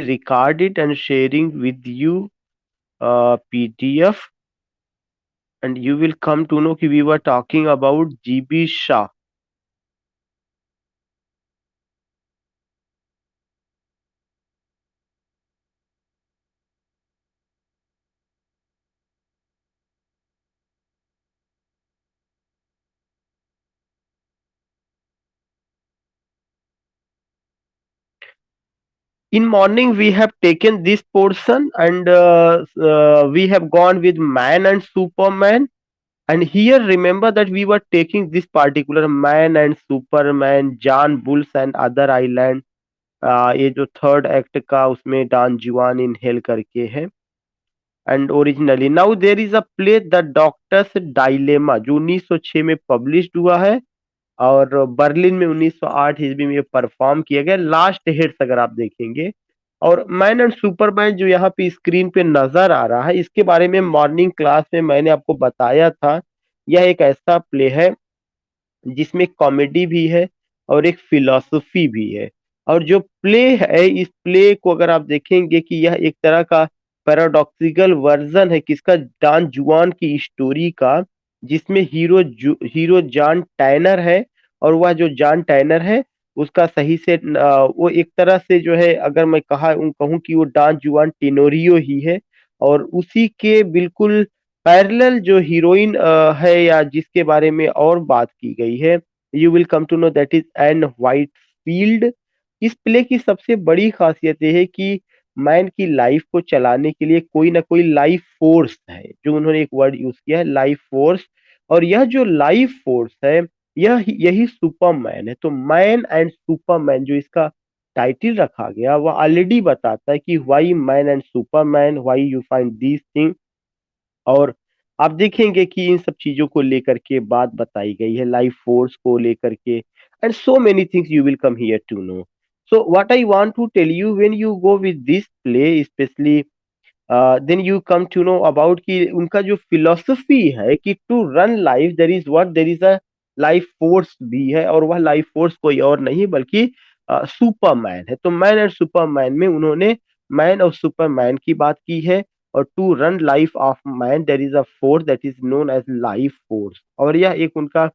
record it and sharing with you PDF, and you will come to know that we were talking about GB Shah. In morning we have taken this portion, and we have gone with Man and Superman. And here remember that we were taking this particular Man and Superman, John Bulls and other island. ये जो third act का उसमें don जुआन इन हेल करके है. And originally now there is a play the doctor's dilemma जो 1906 में पब्लिश्ड हुआ है, और बर्लिन में 1908 ईस्वी में परफॉर्म किया गया. लास्ट हिट्स अगर आप देखेंगे, और मैन एंड सुपरमैन जो यहाँ पे स्क्रीन पे नजर आ रहा है, इसके बारे में मॉर्निंग क्लास में मैंने आपको बताया था. यह एक ऐसा प्ले है जिसमें कॉमेडी भी है और एक फिलॉसफी भी है. और जो प्ले है, इस प्ले को अगर आप देखेंगे कि यह एक तरह का पैराडॉक्सिकल वर्जन है किसका, डॉन जुआन की स्टोरी का, जिसमें हीरो जॉन टैनर है. और वह जो जॉन टैनर है उसका सही से वो एक तरह से जो है, अगर मैं कहूँ कि वो डॉन जुआन टेनोरियो ही है. और उसी के बिल्कुल पैरेलल जो हीरोइन है, या जिसके बारे में और बात की गई है, you will come to know that is an white field. इस प्ले की सबसे बड़ी खासियत यह है कि मैन की लाइफ को चलाने के लिए कोई ना कोई लाइफ फोर्स है, जो उन्होंने एक वर्ड यूज किया है, लाइफ फोर्स. और यह जो लाइफ फोर्स है, यही सुपरमैन है. तो मैन एंड सुपरमैन जो इसका टाइटल रखा गया, वह ऑलरेडी बताता है कि why man and Superman, why you find these thing. और आप देखेंगे कि इन सब चीजों को लेकर के बात बताई गई है, लाइफ फोर्स को लेकर के, and so many things you will come here to know. So what I want to tell you, when you go with this play specially, then you come to know about कि उनका जो philosophy है कि to run life there is a life force भी है, और वह life force कोई और नहीं बल्कि सुपरमैन है. तो मैन एंड सुपरमैन में उन्होंने मैन और सुपरमैन की बात की है. और to run life of man there is a force that is known as life force. और यह एक उनका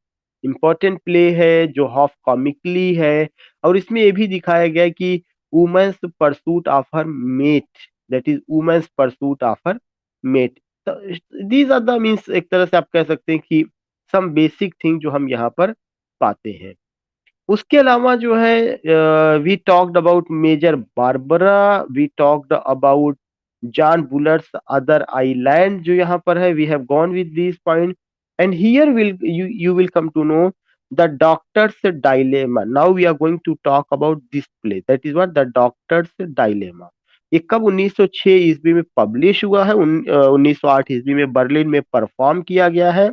इम्पोर्टेंट प्ले है जो हाफ कॉमिकली है. और इसमें ये भी दिखाया गया है कि women's pursuit of her mate, that is women's pursuit of her mate. These are the means, एक तरह से आप कह सकते हैं कि सम बेसिक थिंग जो हम यहाँ पर पाते हैं. उसके अलावा जो है, we talked about major Barbara, we talked about John Bull's other island जो यहाँ पर है, we have gone with this point. And here will you will come to know the doctor's dilemma. Now we are going to talk about this play, that is what the doctor's dilemma. ये कब 1906 ईस्वी में publish हुआ है, 1908 ईस्वी में Berlin में perform किया गया है.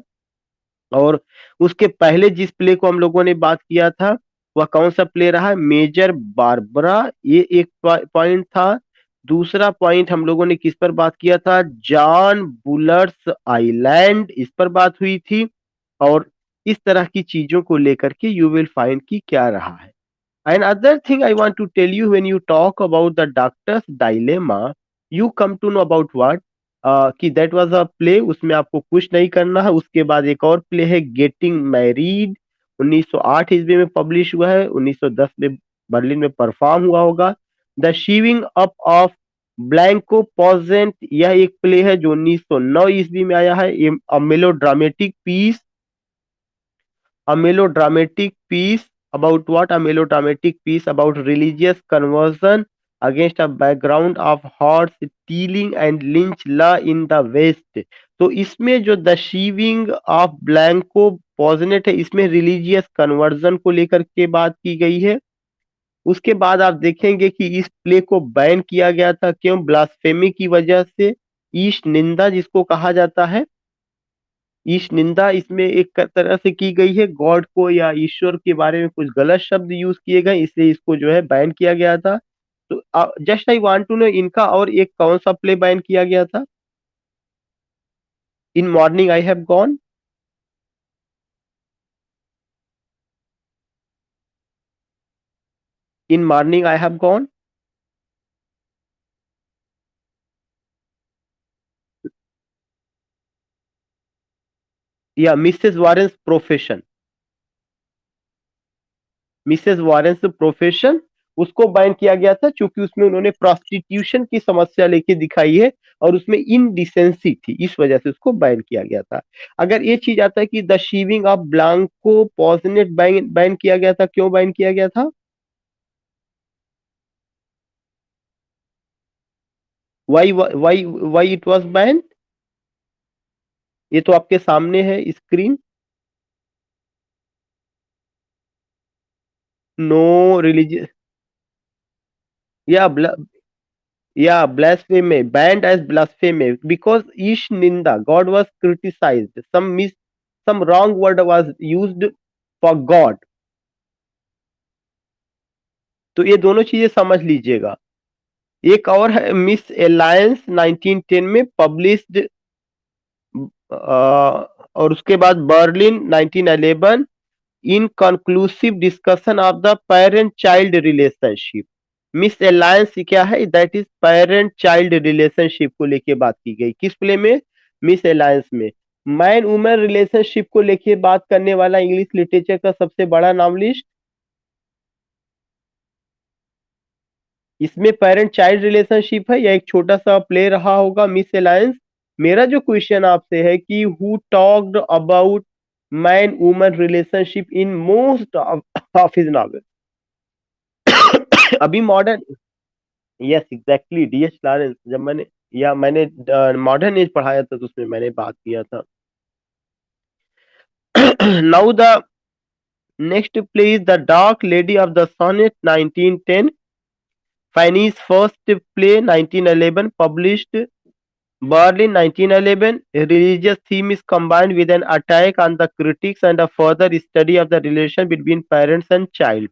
और उसके पहले जिस प्ले को हम लोगों ने बात किया था, वह कौन सा प्ले रहा है, मेजर बारबरा. ये एक पॉइंट था. दूसरा पॉइंट हम लोगों ने किस पर बात किया था, जॉन बुलर्स आइलैंड, इस पर बात हुई थी. और इस तरह की चीजों को लेकर के यू विल फाइंड कि क्या रहा है. And other thing I want to tell you, when you talk about the doctor's dilemma, you come to know about what, कि that was a play, उसमें आपको कुछ नहीं करना है. उसके बाद एक और प्ले है गेटिंग मैरिड, 1908 ईस्वी में पब्लिश हुआ है, 1910 में बर्लिन में परफॉर्म हुआ होगा. द शीविंग अप ऑफ ब्लैंको पॉजेंट, यह एक प्ले है जो 1909 ईस्वी में आया है. A melodramatic piece, a melodramatic piece about what, a melodramatic piece about religious conversion against a background of horse stealing and lynch law in the west. तो इसमें जो द शीविंग ऑफ ब्लैंको पॉजनेट है, इसमें रिलीजियस कन्वर्जन को लेकर के बात की गई है. उसके बाद आप देखेंगे कि इस प्ले को बैन किया गया था, क्यों, ब्लास्फेमी की वजह से. ईश निंदा जिसको कहा जाता है, ईश निंदा इसमें एक तरह से की गई है, गॉड को या ईश्वर के बारे में कुछ गलत शब्द यूज किए गए, इसलिए इसको जो है बैन किया गया था. तो just I want to know, इनका और एक कौन सा प्ले बैन किया गया था, in morning I have gone, in morning I have gone. Yeah Mrs Warren's profession, Mrs Warren's profession उसको बैन किया गया था क्योंकि उसमें उन्होंने प्रोस्टिट्यूशन की समस्या लेके दिखाई है और उसमें इनडिसेंसी थी, इस वजह से उसको बैन किया गया था। अगर ये चीज आता है कि the shewing of Blanco Posnet ban ban किया गया था, क्यों बैन किया गया था? Why it was ban? ये तो आपके सामने है screen. No religious, yeah yeah, blasphemy, banned as blasphemy because each ninda, God was criticized. Some wrong word was used for God. तो ये दोनों चीजें समझ लीजिएगा। एक और है मिस अलायंस 1910 में पब्लिश्ड, और उसके बाद Berlin 1911 inconclusive discussion of the parent child relationship. Miss alliance क्या है? That is parent child relationship को लेके बात की गई। किस प्ले में? मिस अलायंस में। मैन वुमेन रिलेशनशिप को लेके बात करने वाला इंग्लिश लिटरेचर का सबसे बड़ा नाम लिस्ट। इसमें पेरेंट चाइल्ड रिलेशनशिप है या एक छोटा सा प्ले रहा होगा मिस अलायंस? मेरा जो क्वेश्चन आपसे है कि who talked about man woman relationship in most of his novel? अभी modern, yes exactly DH Lawrence. जब मैंने मॉडर्न एज पढ़ाया था तो उसमें मैंने बात किया था। Now the next play is the dark lady of the sonnet 1910, Fanny's first play 1911, published Berlin 1911. Religious theme is combined with an attack on the critics and a further study of the relation between parents and child.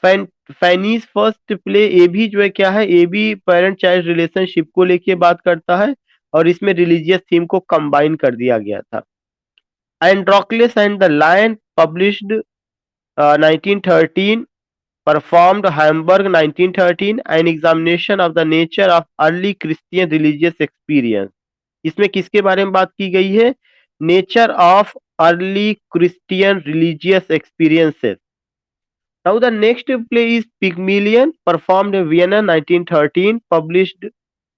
Fan Fanny's first play ये भी जो है क्या है, ये भी parent child relationship को लेके बात करता है और इसमें रिलीजियस थीम को कंबाइन कर दिया गया था। Androcles and the lion published 1913, performed Hamburg 1913, an examination of the nature of early Christian religious experience। इसमें किसके बारे में बात की गई है? Nature of early Christian religious experiences. Now the next play is Pygmalion, performed in Vienna 1913, published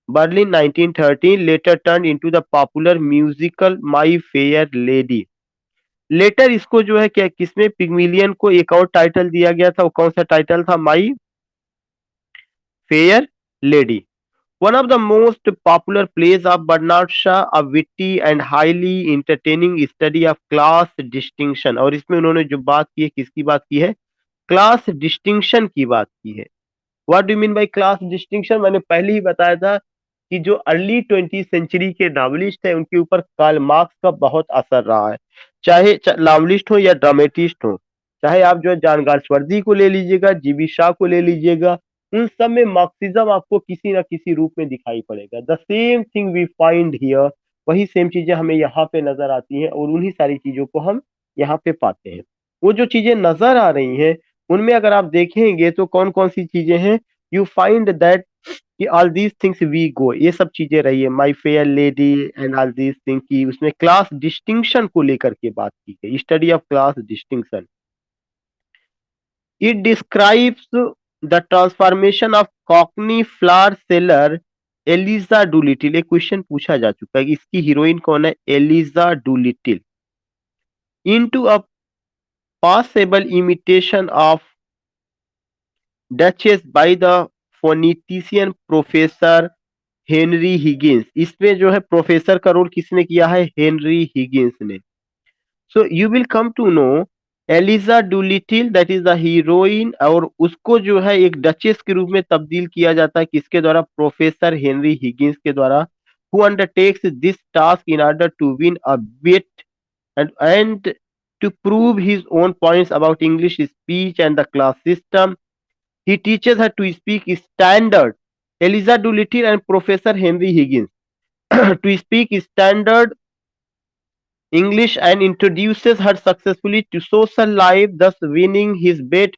Berlin 1913, later turned into the popular musical My Fair Lady। Later इसको जो है क्या किसमें पिग्मिलियन को एक और टाइटल दिया गया था, वो कौन सा टाइटल था? My fair lady. One of the most popular plays of Bernard Shaw, a witty and highly entertaining study of class distinction। और इसमें उन्होंने जो बात की है किसकी बात की है? क्लास डिस्टिंक्शन की बात की है। What do mean by class distinction? मैंने पहले ही बताया था कि जो अर्ली 20 सेंचुरी के नॉवलिस्ट है उनके ऊपर कार्ल मार्क्स का बहुत असर रहा है। चाहे नॉवलिस्ट हो या ड्रामेटिस्ट हो, चाहे आप जो है जॉन गार्सवर्दी को ले लीजिएगा, जीबी शाह को ले लीजिएगा, उन सब में मार्क्सिज्म आपको किसी ना किसी रूप में दिखाई पड़ेगा। The same thing we find here, वही सेम चीजें हमें यहाँ पे नजर आती हैं और उन्हीं सारी चीजों को हम यहाँ पे पाते हैं। वो जो चीजें नजर आ रही हैं उनमें अगर आप देखेंगे तो कौन कौन सी चीजें हैं? यू फाइंड दैट कि all these things we go, ये सब चीजें रही है, my fair lady and all these thing की उसमें क्लास डिस्टिंक्शन को लेकर के बात की गई, study of class distinction. It describes the transformation of Cockney flower seller Eliza Doolittle. एक क्वेश्चन पूछा जा चुका है कि इसकी हीरोइन कौन है? Eliza Doolittle. Into a possible imitation of duchess by the phonetician professor Henry Higgins. इसमें जो है प्रोफेसर का रोल किसने किया है? हेनरी हिगिंस ने। So you will come to know Eliza Doolittle that is the heroine, और उसको जो है एक डचेस के रूप में तब्दील किया जाता है किसके द्वारा? प्रोफेसर हेनरी हिगिंस के द्वारा। Who undertakes this task in order to win a bit and to prove his own points about English speech and the class system. He teaches her to speak standard. Eliza Doolittle and Professor Henry Higgins to speak standard English and introduces her successfully to social life, thus winning his bet.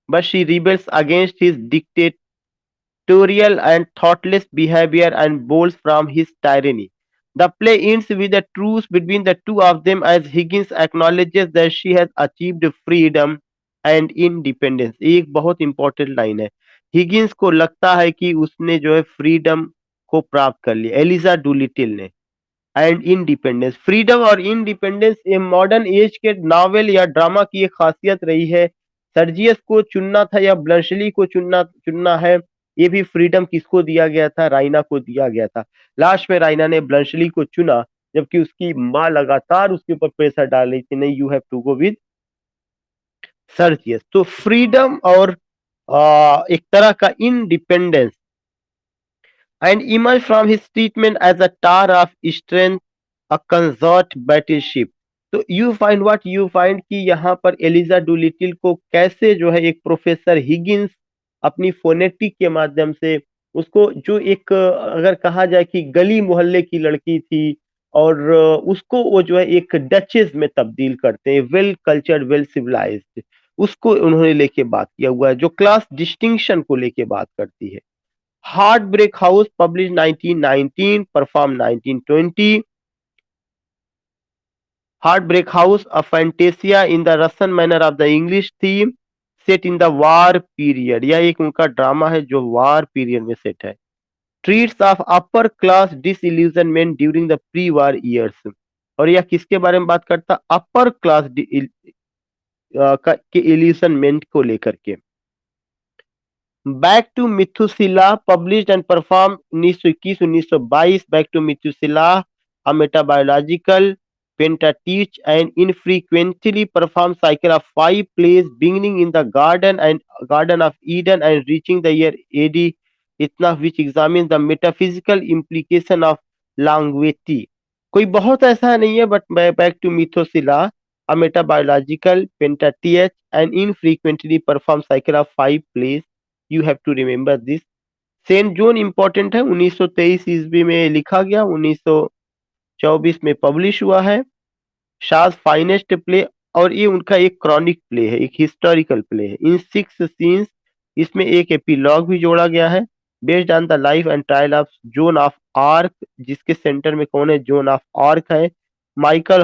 But she rebels against his dictatorial and thoughtless behavior and bolts from his tyranny. The play ends with a truce between the two of them as Higgins acknowledges that she has achieved freedom and independence. ये एक बहुत important line है. Higgins को लगता है कि उसने जो है फ्रीडम को प्राप्त कर लिया, एलिजा डुलिटिल ने. एंड इंडिपेंडेंस, फ्रीडम और इंडिपेंडेंस ये मॉडर्न एज के नॉवेल या ड्रामा की एक खासियत रही है. सर्जियस को चुनना था या ब्लंशली को चुनना चुनना है, ये भी फ्रीडम किसको दिया गया था? राइना को दिया गया था. लास्ट में राइना ने ब्लंशली को चुना, जबकि उसकी माँ लगातार उसके ऊपर प्रेशर डाल रही थी, नहीं, you have to go with Sergius. तो फ्रीडम और एक तरह का independence and emerged from his treatment as a tower of strength, a consort battleship. तो you find what you find कि यहाँ पर एलिजा डुलिटिल को कैसे जो है एक प्रोफेसर हिगिंस अपनी फोनेटिक के माध्यम से उसको, जो एक अगर कहा जाए कि गली मोहल्ले की लड़की थी, और उसको वो जो है एक डचेस में तब्दील करते हैं, वेल कल्चर्ड वेल सिविलाइज्ड, उसको उन्होंने लेके बात किया हुआ है, जो क्लास डिस्टिंक्शन को लेके बात करती है. Heartbreak House, published 1919, performed 1920. Heartbreak House, a fantasia in the Russian manner of the English theme, set in the war period. यह एक उनका ड्रामा है जो war period में सेट है. Treats of upper class disillusionment during the pre-war years. और यह किसके बारे में बात करता? अपर क्लास के इल्यूशनमेंट को लेकर के. Back to Methuselah, published and perform 1921-1922. Back to Methuselah, a metabiological pentateuch and infrequently performed cycle of 5 plays beginning in the Garden of Eden and reaching the year AD इतना, which examines the metaphysical implication of longevity. कोई बहुत ऐसा नहीं है, but back to Methuselah, a metabiological pentateuch and infrequently performed cycle of 5 plays. You have to remember this. Saint Joan important है, 1923 ईस्वी में लिखा गया, 1924 में पब्लिश हुआ है. शाज फाइनेस्ट प्ले, और ये उनका एक क्रॉनिक प्ले है, एक हिस्टोरिकल प्ले है. इन 6 सीन्स, इसमें एक एपिलॉग भी जोड़ा गया है. Based on the life and trial of Joan of Arc, जिसके सेंटर में कौन है? जोन ऑफ आर्क है. Michael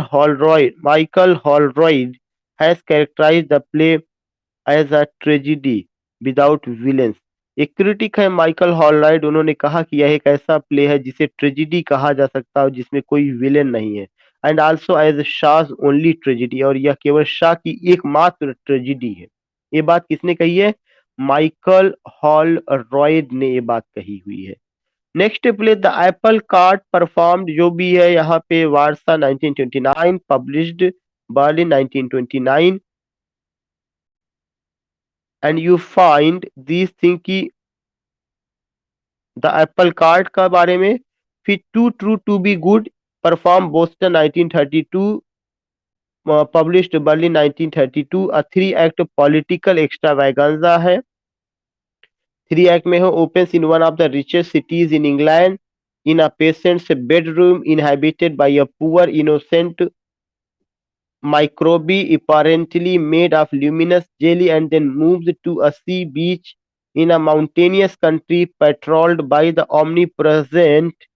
Holroyd has characterize the play as a tragedy without villains. एक क्रिटिक है माइकल हॉलराइड, उन्होंने कहा कि यह एक ऐसा प्ले है जिसे ट्रेजिडी कहा जा सकता है जिसमें कोई विलेन नहीं है. And also as Shaw only tragedy, और यह केवल शाह की एकमात्र ट्रेजिडी है. ये बात किसने कही है? माइकल हॉलरॉयड ने ये बात कही हुई है. Next play the apple cart, performed जो भी है यहाँ पे Warsaw 1929, published Berlin 1929. And you find this thing की द एप्पल कार्ट का बारे में. फिर too true to be good, perform Boston 1932, published Berlin 1932. A 3 act political extravaganza है. 3 एक्ट में है. Opens in one of the richest cities in England, in a patient's bedroom inhabited by a poor innocent microbe apparently made of luminous jelly, and then moves to a sea beach in a mountainous country patrolled by the omnipresent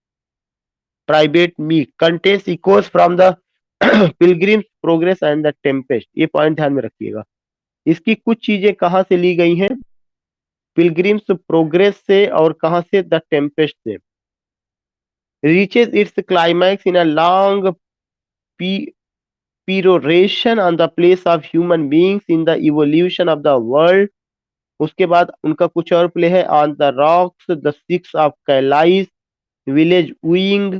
private meat. Contains echoes from the Pilgrim's Progress and the Tempest. ये point ध्यान में रखिएगा. इसकी कुछ चीजें कहाँ से ली गई हैं? पिलग्रिम्स प्रोग्रेस से, और कहाँ से? द टेम्पेस्ट से. Reaches its climax in a long peroration on the place of human beings in the evolution of the world. उसके बाद उनका कुछ और प्ले है. On the rocks, the six of Calais, village wooing,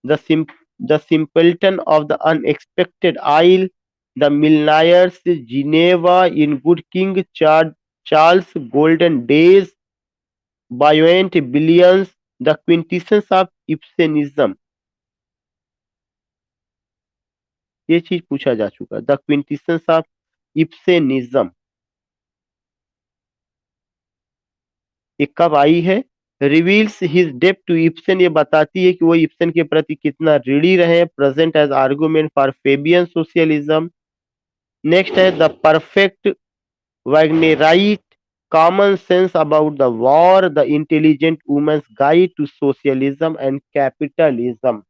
the simpleton of the unexpected isle, the millionaires, Geneva in good king Charles, golden days, buoyant billions, the quintessence of Ibsenism. ये चीज पूछा जा चुका. The quintessence of Ibsenism ये कब आई है? Reveals his depth to Ibsen, ये बताती है कि वो इब्सन के प्रति कितना ऋणी रहे. Present as argument for Fabian socialism. Next है the perfect Wagnerite, common sense about the war, the intelligent women's guide to socialism and capitalism.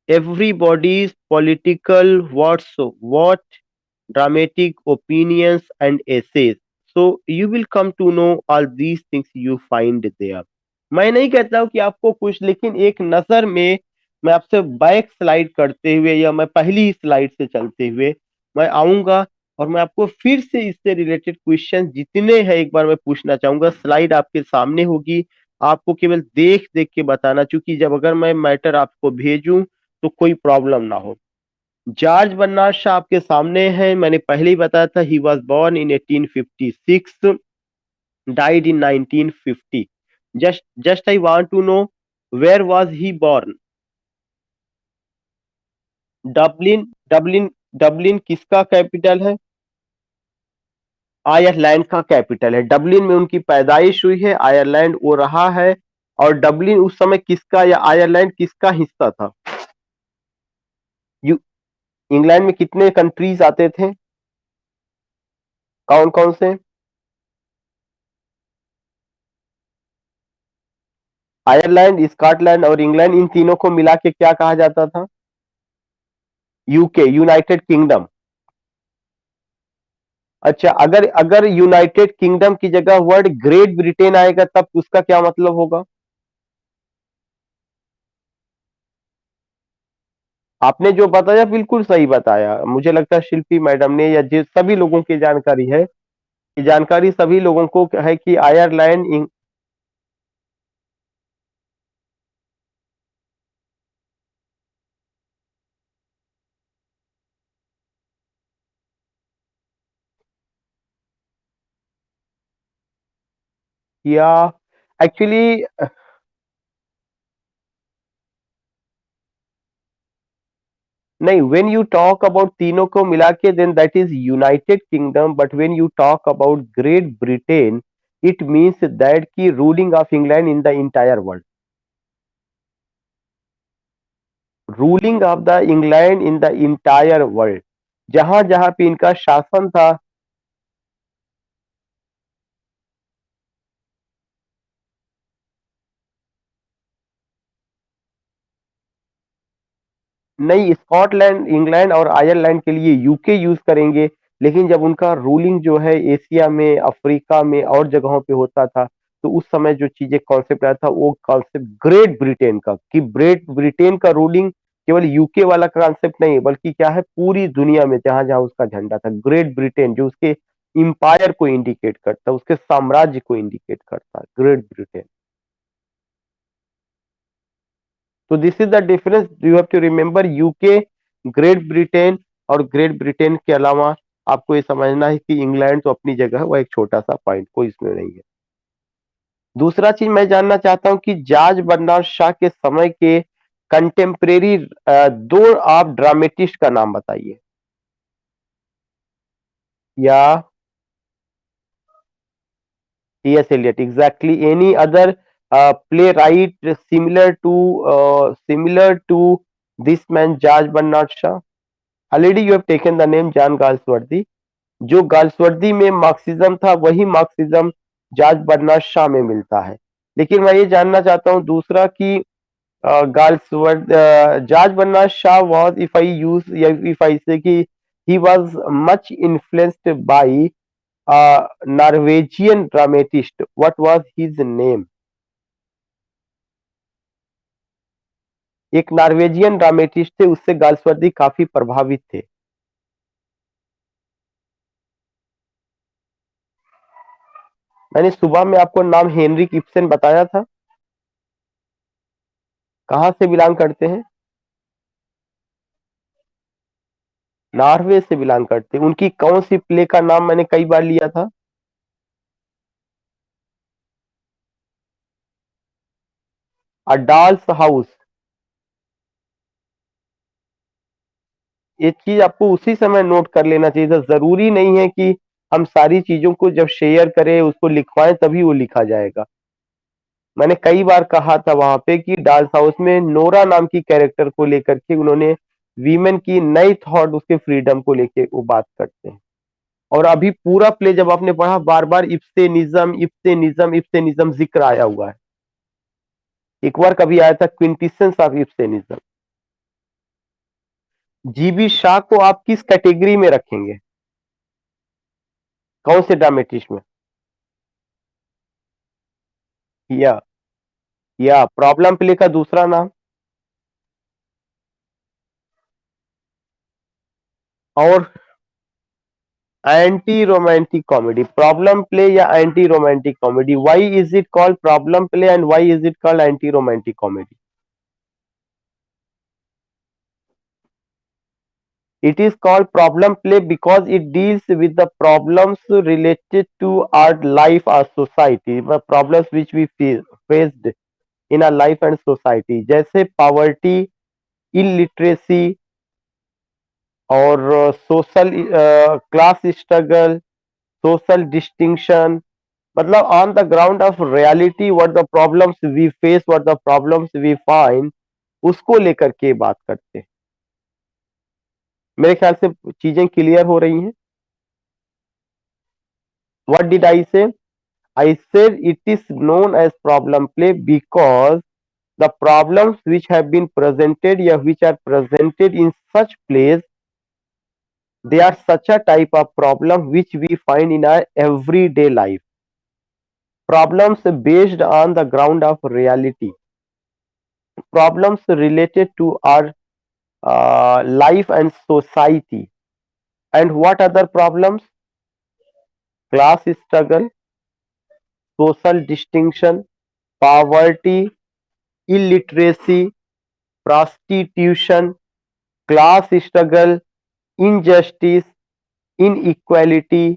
everybody's political what dramatic opinions and essays. So you will come to know all these things you find there. मैं नहीं कहता हूँ कि आपको कुछ, लेकिन एक नजर में मैं आपसे बैक स्लाइड करते हुए या मैं पहली स्लाइड से चलते हुए मैं आऊंगा और मैं आपको फिर से इससे रिलेटेड क्वेश्चन जितने हैं एक बार मैं पूछना चाहूंगा। स्लाइड आपके सामने होगी, आपको केवल देख देख के बताना, क्योंकि जब अगर मैं मैटर आपको भेजूं तो कोई प्रॉब्लम ना हो। जॉर्ज बर्नार्ड शॉ आपके सामने है, मैंने पहले ही बताया था, he was born in 1856, died in 1950. Just I want to know, where was he born? Dublin Dublin Dublin किसका कैपिटल है? आयरलैंड का कैपिटल है। डबलिन में उनकी पैदाइश हुई है, आयरलैंड वो रहा है। और डबलिन उस समय किसका या आयरलैंड किसका हिस्सा था? यू इंग्लैंड में कितने कंट्रीज आते थे? कौन कौन से? आयरलैंड, स्कॉटलैंड और इंग्लैंड, इन तीनों को मिला के क्या कहा जाता था? UK, United kingdom. अच्छा, अगर अगर यूनाइटेड किंगडम की जगह वर्ड ग्रेट ब्रिटेन आएगा तब उसका क्या मतलब होगा? आपने जो बताया बिल्कुल सही बताया। मुझे लगता है शिल्पी मैडम ने या जिस सभी लोगों की जानकारी है, ये जानकारी सभी लोगों को है कि आयरलैंड या एक्चुअली नहीं, व्हेन यू टॉक अबाउट तीनों को मिला के then that is United Kingdom, but when you talk about Great Britain it means that की ruling of England in the entire world, ruling of the England in the entire world, जहां जहां पे इनका शासन था। नहीं, स्कॉटलैंड, इंग्लैंड और Ireland के लिए यूके यूज करेंगे, लेकिन जब उनका रूलिंग जो है एशिया में, अफ्रीका में और जगहों पे होता था, तो उस समय जो चीजें कॉन्सेप्ट आया था वो कॉन्सेप्ट ग्रेट ब्रिटेन का, कि ग्रेट ब्रिटेन का रूलिंग केवल यूके वाला कॉन्सेप्ट नहीं है, बल्कि क्या है, पूरी दुनिया में जहां जहां उसका झंडा था, ग्रेट ब्रिटेन जो उसके इंपायर को इंडिकेट करता है, उसके साम्राज्य को इंडिकेट करता है, ग्रेट ब्रिटेन। तो this is the difference, you have to remember UK, Great Britain, और ग्रेट ब्रिटेन के अलावा आपको ये समझना है कि इंग्लैंड तो अपनी जगह है, वो एक छोटा सा पॉइंट, कोई इसमें नहीं है। दूसरा चीज मैं जानना चाहता हूं कि जॉर्ज बर्नार्ड शॉ के समय के कंटेम्प्रेरी दो आप ड्रामेटिस्ट का नाम बताइए। या TS Eliot, exactly. Any other play right similar to this man George Bernard Shaw? Already you have taken the name John Galsworthy. जो गाल्सवर्दी में मार्क्सिज्म था वही मार्क्सिज्म जॉर्ज बर्नार्ड शॉ में मिलता है। लेकिन मैं ये जानना चाहता हूँ दूसरा कि Galsworthy George Bernard Shaw was, if I use या इफ आई से कि he was much influenced by Norwegian dramatist, what was his name? एक नॉर्वेजियन ड्रामेटिस्ट थे, उससे गाल्सवर्दी काफी प्रभावित थे। मैंने सुबह में आपको नाम हेनरिक इब्सन बताया था। कहाँ से बिलोंग करते हैं? नॉर्वे से बिलोंग करते हैं। उनकी कौन सी प्ले का नाम मैंने कई बार लिया था? अ डॉल्स हाउस। ये चीज आपको उसी समय नोट कर लेना चाहिए था। जरूरी नहीं है कि हम सारी चीजों को जब शेयर करें उसको लिखवाएं तभी वो लिखा जाएगा। मैंने कई बार कहा था वहां पे कि डॉल्स हाउस में नोरा नाम की कैरेक्टर को लेकर के उन्होंने वीमेन की नई थॉट, उसके फ्रीडम को लेके वो बात करते हैं। और अभी पूरा प्ले जब आपने पढ़ा, बार बार इब्सेनिज्म इब्सेनिज्म इब्सेनिज्म जिक्र आया हुआ है। एक बार कभी आया था क्विंटिसेंस ऑफ इब्सेनिज्म। जीबी शाह को आप किस कैटेगरी में रखेंगे, कौन से ड्रामेटिस्ट में? या प्रॉब्लम प्ले का दूसरा नाम? और anti romantic comedy, problem play या anti romantic comedy, why is it called problem play and why is it called anti romantic comedy? It is called problem play because it deals with the problems related to our life or society, the problems which we faced in our life and society, जैसे poverty, illiteracy और social class struggle, social distinction, मतलब on the ground of reality what the problems we face, what the problems we find, उसको लेकर के बात करते हैं। मेरे ख्याल से चीजें क्लियर हो रही हैं। What did I say? I said it is known as problem play because the problems which have been presented or which are presented in such plays, they are such a type of problem which we find in our everyday life. Problems based on the ground of reality. Problems related to our life and society. And what other problems? Class struggle, social distinction, poverty, illiteracy, prostitution, class struggle, injustice, inequality,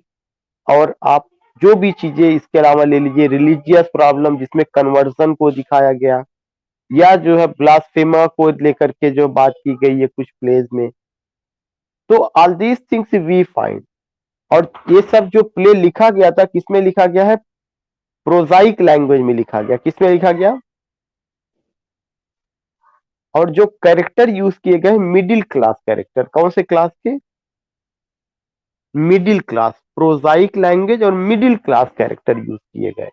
और आप जो भी चीजें इसके अलावा ले लीजिए, religious problem जिसमें कन्वर्जन को दिखाया गया, या जो है ब्लास्फेमा को लेकर के जो बात की गई है कुछ प्लेज में, तो all these things we find. और ये सब जो प्ले लिखा गया था किसमें लिखा गया है? प्रोजाइक लैंग्वेज में लिखा गया। किसमें लिखा गया? और जो कैरेक्टर यूज किए गए मिडिल क्लास कैरेक्टर, कौन से क्लास के? मिडिल क्लास, प्रोजाइक लैंग्वेज और मिडिल क्लास कैरेक्टर यूज किए गए।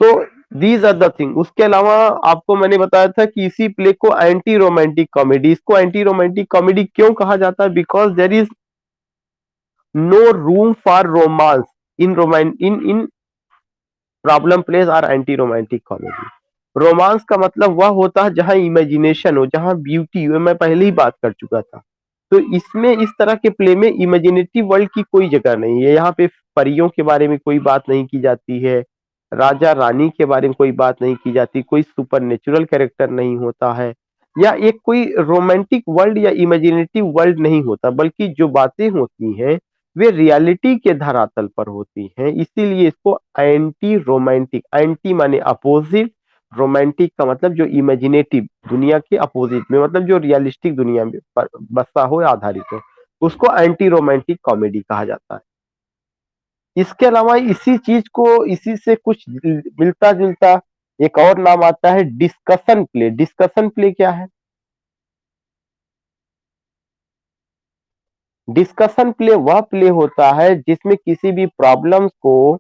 तो दीज आर द थिंग। उसके अलावा आपको मैंने बताया था कि इसी प्ले को एंटी रोमांटिक कॉमेडी, इसको एंटी रोमांटिक कॉमेडी क्यों कहा जाता है? Because there is no room for romance in in problem plays are anti romantic comedy. Romance का मतलब वह होता है जहां इमेजिनेशन हो, जहां ब्यूटी हो, मैं पहले ही बात कर चुका था। तो इसमें इस तरह के प्ले में इमेजिनेटिव वर्ल्ड की कोई जगह नहीं है। यहाँ पे परियों के बारे में कोई बात नहीं की जाती है, राजा रानी के बारे में कोई बात नहीं की जाती, कोई सुपर नेचुरल कैरेक्टर नहीं होता है, या एक कोई रोमांटिक वर्ल्ड या इमेजिनेटिव वर्ल्ड नहीं होता, बल्कि जो बातें होती हैं वे रियलिटी के धरातल पर होती हैं। इसीलिए इसको एंटी रोमांटिक, एंटी माने अपोजिट, रोमांटिक का मतलब जो इमेजिनेटिव दुनिया के अपोजिट में, मतलब जो रियलिस्टिक दुनिया में बसा हो या आधारित हो, उसको एंटी रोमांटिक कॉमेडी कहा जाता है। इसके अलावा इसी चीज को, इसी से कुछ मिलता जुलता एक और नाम आता है डिस्कशन प्ले। डिस्कशन प्ले क्या है? डिस्कशन प्ले वह प्ले होता है जिसमें किसी भी प्रॉब्लम्स को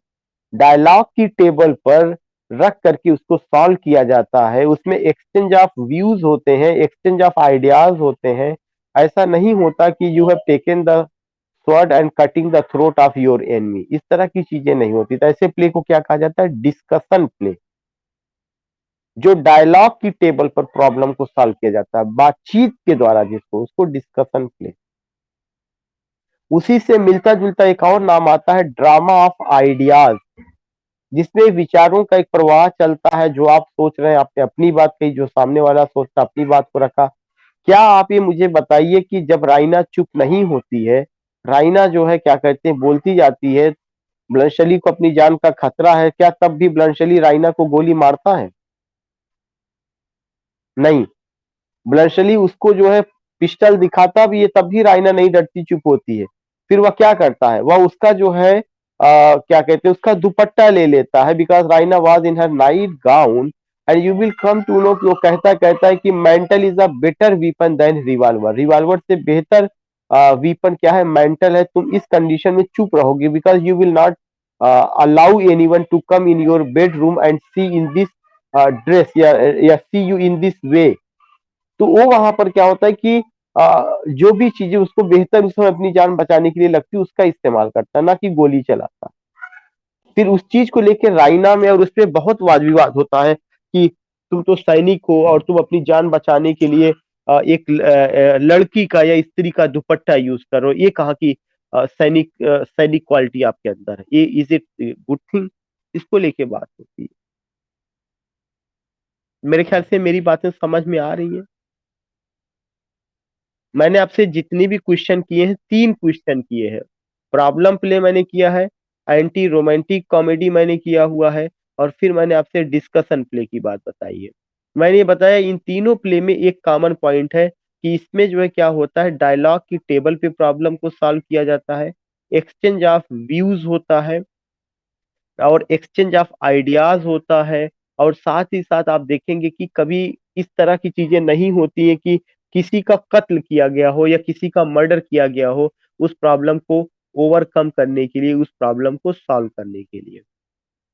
डायलॉग की टेबल पर रख करके उसको सॉल्व किया जाता है। उसमें एक्सचेंज ऑफ व्यूज होते हैं, एक्सचेंज ऑफ आइडियाज होते हैं। ऐसा नहीं होता कि you have taken the sword and cutting the throat of your enemy, इस तरह की चीजें नहीं होती। तो ऐसे प्ले को क्या कहा जाता है? डिस्कशन प्ले, जो डायलॉग की टेबल पर प्रॉब्लम को सॉल्व किया जाता है बातचीत के द्वारा, जिसको उसको डिस्कशन प्ले। उसी से मिलता जुलता एक और नाम आता है ड्रामा ऑफ आइडियाज, जिसमें विचारों का एक प्रवाह चलता है। जो आप सोच रहे हैं आपने अपनी बात कही, जो सामने वाला सोचता अपनी बात को रखा। क्या आप ये मुझे बताइए कि जब राइना चुप नहीं होती है, राइना जो है क्या कहते हैं बोलती जाती है, ब्लंशली को अपनी जान का खतरा है, क्या तब भी ब्लंशली राइना को गोली मारता है? नहीं, ब्लंशली उसको जो है पिस्टल दिखाता भी है, तब भी राइना नहीं डरती, चुप होती है। फिर वह क्या करता है, वह उसका जो है क्या कहते हैं उसका दुपट्टा ले लेता है, because Raina was in her night gown. And you will come to know कि वो कहता है कि mental is a better weapon than revolver, revolver से बेहतर वीपन क्या है? मेंटल है। तुम इस कंडीशन में चुप रहोगे because you will not allow anyone to come in your bedroom and see in this dress, या see you in this way, तो वो वहां पर क्या होता है कि जो भी चीजें उसको बेहतर उस समय अपनी जान बचाने के लिए लगती है उसका इस्तेमाल करता है, ना कि गोली चलाता। फिर उस चीज को लेकर रायना में और उसपे बहुत वाद विवाद होता है कि तुम तो सैनिक हो और तुम अपनी जान बचाने के लिए एक लड़की का या स्त्री का दुपट्टा यूज करो, ये कहा कि सैनिक क्वालिटी आपके अंदर है, ये इज इट गुड थिंग? इसको लेके बात होती है। मेरे ख्याल से मेरी बातें समझ में आ रही है। मैंने आपसे जितनी भी क्वेश्चन किए हैं, 3 क्वेश्चन किए हैं। प्रॉब्लम प्ले मैंने किया है, एंटी रोमांटिक कॉमेडी मैंने किया हुआ है, और फिर मैंने आपसे डिस्कशन प्ले की बात बताई है। मैंने ये बताया इन तीनों प्ले में एक कॉमन पॉइंट है कि इसमें जो है क्या होता है, डायलॉग की टेबल पे प्रॉब्लम को सॉल्व किया जाता है, एक्सचेंज ऑफ व्यूज होता है, और एक्सचेंज ऑफ आइडियाज होता है। और साथ ही साथ आप देखेंगे कि कभी इस तरह की चीजें नहीं होती है कि किसी का कत्ल किया गया हो या किसी का मर्डर किया गया हो, उस प्रॉब्लम को ओवरकम करने के लिए, उस प्रॉब्लम को सॉल्व करने के लिए।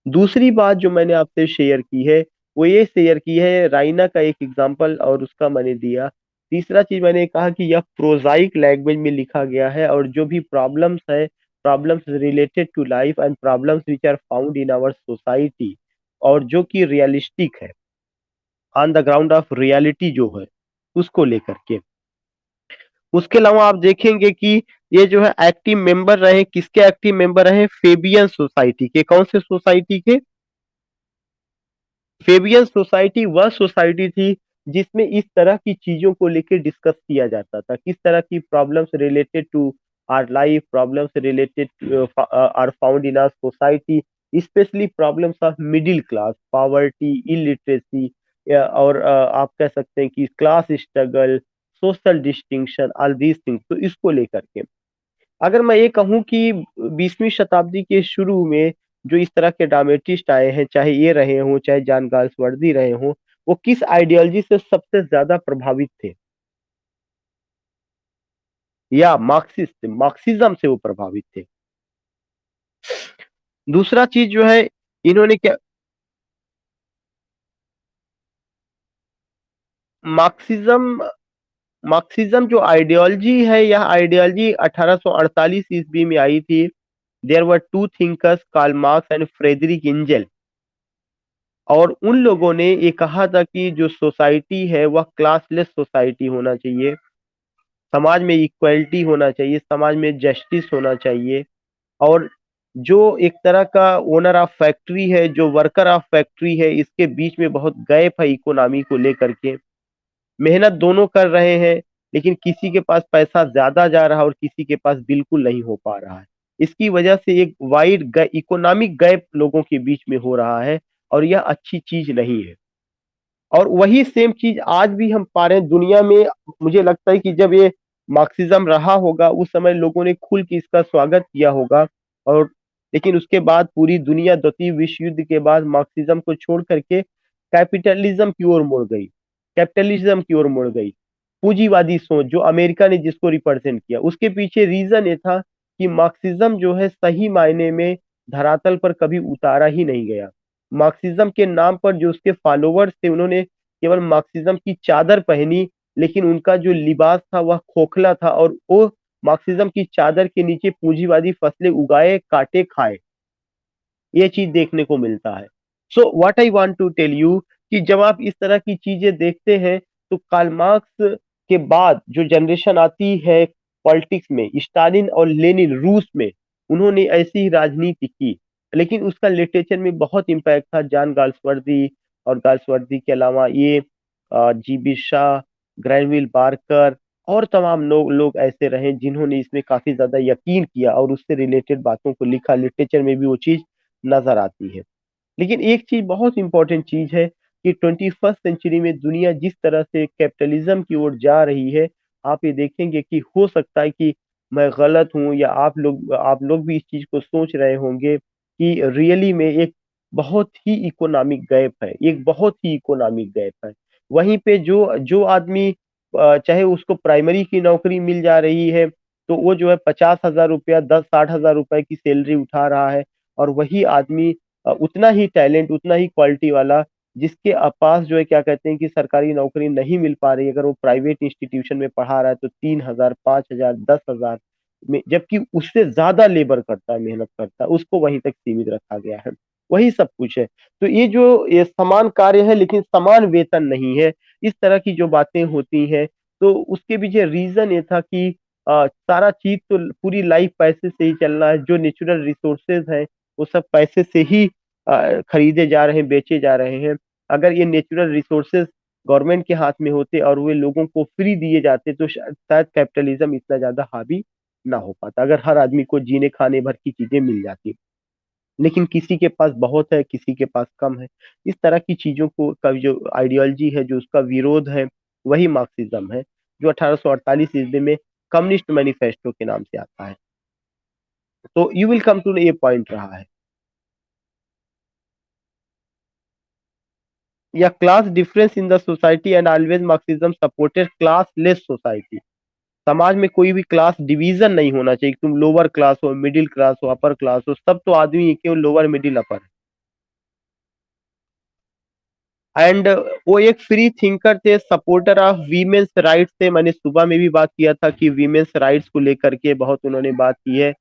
दूसरी बात जो मैंने आपसे शेयर की है, वो ये शेयर की है राइना का एक एग्जांपल और उसका मैंने दिया। तीसरा चीज मैंने कहा कि यह प्रोजाइक लैंग्वेज में लिखा गया है, और जो भी प्रॉब्लम्स है, problems related to life and problems which are found in our society, और जो कि रियलिस्टिक है, on the ground of reality जो है, उसको लेकर के। उसके अलावा आप देखेंगे कि ये जो है एक्टिव मेंबर रहे, किसके एक्टिव मेंबर रहे, फेबियन सोसाइटी के। कौन से सोसाइटी के? फेबियन सोसाइटी वह सोसाइटी थी जिसमें इस तरह की चीजों को लेकर डिस्कस किया जाता था, किस तरह की problems related to our life, problems related are found in our society, specially problems of middle class, poverty, illiteracy, और आप कह सकते हैं कि class struggle, social distinction, all these things. तो इसको लेकर के अगर मैं ये कहूँ कि 20वीं शताब्दी के शुरू में जो इस तरह के ड्रामेटिस्ट आए हैं, चाहे ये रहे हों, चाहे जॉन गाल्सवर्दी रहे हों, वो किस आइडियोलॉजी से सबसे ज्यादा प्रभावित थे? या मार्क्सिस्ट, मार्क्सिज्म से वो प्रभावित थे। दूसरा चीज जो है, इन्होंने क्या, मार्क्सिज्म, मार्क्सिज्म जो आइडियोलॉजी है, यह आइडियोलॉजी 1848 ईस्वी में आई थी। There were two thinkers, Karl Marx and Friedrich Engel. और उन लोगों ने ये कहा था कि जो सोसाइटी है वह क्लासलेस सोसाइटी होना चाहिए, समाज में इक्वलिटी होना चाहिए, समाज में जस्टिस होना चाहिए। और जो एक तरह का ओनर ऑफ फैक्ट्री है, जो वर्कर ऑफ फैक्ट्री है, इसके बीच में बहुत गैप है इकोनॉमी को लेकर के। मेहनत दोनों कर रहे हैं, लेकिन किसी के पास पैसा ज्यादा जा रहा है और किसी के पास बिल्कुल नहीं हो पा रहा है। इसकी वजह से एक वाइड इकोनॉमिक गैप लोगों के बीच में हो रहा है, और यह अच्छी चीज नहीं है। और वही सेम चीज आज भी हम पा रहे हैं दुनिया में। मुझे लगता है कि जब ये मार्क्सिज्म रहा होगा, उस समय लोगों ने खुल के इसका स्वागत किया होगा। और लेकिन उसके बाद पूरी दुनिया द्वितीय विश्व युद्ध के बाद मार्क्सिज्म को छोड़ करके कैपिटलिज्म की ओर मुड़ गई, कैपिटलिज्म की ओर मुड़ गई। पूंजीवादी सोच जो अमेरिका ने जिसको रिप्रेजेंट किया, उसके पीछे रीजन ये था कि मार्क्सिज्म जो है सही मायने में धरातल पर कभी उतारा ही नहीं गया। मार्क्सिज्म के नाम पर जो उसके फॉलोवर्स थे, उन्होंने केवल मार्क्सिज्म की चादर पहनी, लेकिन उनका जो लिबास था वह खोखला था, और वो मार्क्सिज्म की चादर के नीचे पूंजीवादी फसलें उगाए, काटे, खाए। ये चीज देखने को मिलता है। So what I want to tell you कि जब आप इस तरह की चीजें देखते हैं, तो कार्ल मार्क्स के बाद जो जनरेशन आती है पॉलिटिक्स में, स्टालिन और लेनिन रूस में, उन्होंने ऐसी ही राजनीति की। लेकिन उसका लिटरेचर में बहुत इम्पैक्ट था, जॉन गाल्सवर्दी, और गाल्सवर्दी के अलावा ये जीबी शाह, ग्रैनविल बार्कर, और तमाम लोग ऐसे रहे जिन्होंने इसमें काफी ज्यादा यकीन किया और उससे रिलेटेड बातों को लिखा। लिटरेचर में भी वो चीज नजर आती है। लेकिन एक चीज, बहुत इंपॉर्टेंट चीज है कि 21st सेंचुरी में दुनिया जिस तरह से कैपिटलिज्म की ओर जा रही है, आप ये देखेंगे कि हो सकता है कि मैं गलत हूं, या आप लोग भी इस चीज को सोच रहे होंगे कि रियली में एक बहुत ही इकोनॉमिक गैप है, एक बहुत ही इकोनॉमिक गैप है। वहीं पे जो जो आदमी चाहे उसको प्राइमरी की नौकरी मिल जा रही है, तो वो जो है 50,000 रुपया, 10-60 हजार रुपए की सैलरी उठा रहा है। और वही आदमी उतना ही टैलेंट, उतना ही क्वालिटी वाला जिसके पास जो है क्या कहते हैं कि सरकारी नौकरी नहीं मिल पा रही, अगर वो प्राइवेट इंस्टीट्यूशन में पढ़ा रहा है तो 3,000, 5,000, 10,000 में, जबकि उससे ज्यादा लेबर करता है, मेहनत करता है, उसको वहीं तक सीमित रखा गया है। वही सब कुछ है। तो ये जो ये समान कार्य है लेकिन समान वेतन नहीं है, इस तरह की जो बातें होती हैं, तो उसके पीछे रीजन ये था कि सारा चीज तो पूरी लाइफ पैसे से ही चल रहा है, जो नेचुरल रिसोर्सेज है वो सब पैसे से ही खरीदे जा रहे हैं, बेचे जा रहे हैं। अगर ये नेचुरल रिसोर्सेज गवर्नमेंट के हाथ में होते और वे लोगों को फ्री दिए जाते तो शायद कैपिटलिज्म इतना ज्यादा हावी ना हो पाता, अगर हर आदमी को जीने खाने भर की चीजें मिल जाती। लेकिन किसी के पास बहुत है, किसी के पास कम है। इस तरह की चीजों को का जो आइडियोलॉजी है, जो उसका विरोध है, वही मार्क्सिज्म है, जो 1848 ईस्वी में कम्युनिस्ट मैनिफेस्टो के नाम से आता है। तो यू विल कम टू ये पॉइंट रहा है। या class difference in the society and always Marxism supported classless society. समाज में कोई भी क्लास डिवीजन नहीं होना चाहिए, तुम लोअर क्लास हो, मिडिल क्लास हो, अपर क्लास हो, सब तो आदमी है, केवल लोअर मिडिल अपर। एंड वो एक फ्री थिंकर थे, सपोर्टर ऑफ वीमेन्स राइट्स थे। मैंने सुबह में भी बात किया था कि वीमेन्स राइट्स को लेकर के बहुत उन्होंने बात की है।